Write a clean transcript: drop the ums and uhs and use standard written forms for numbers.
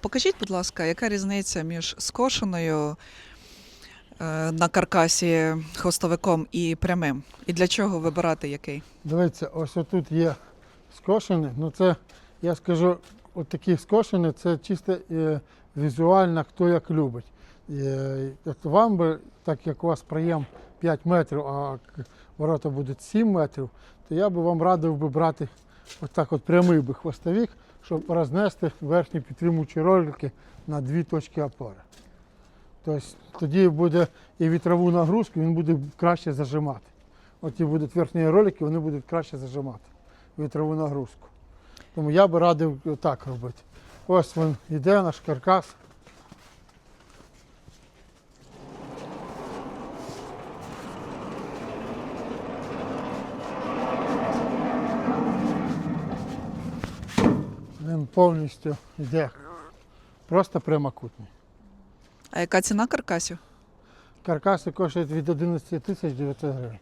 Покажіть, будь ласка, яка різниця між скошеною на каркасі хвостовиком і прямим? І для чого вибирати який? Дивіться, ось отут є скошене, ну це, я скажу, от такі скошені, це чисто візуально, хто як любить. От вам би, так як у вас проєм 5 метрів, а ворота будуть 7 метрів, то я би вам радив би брати отак от прямий би хвостовик, щоб рознести верхні підтримуючі ролики на дві точки опори. Тобто тоді буде і вітрову нагрузку, він буде краще зажимати. От ті будуть верхні ролики, вони будуть краще зажимати вітрову нагрузку. Тому я би радив отак робити. Ось він йде, наш каркас. Він повністю йде просто прямокутний. А яка ціна каркасів? Каркаси коштують від 11 900 гривень.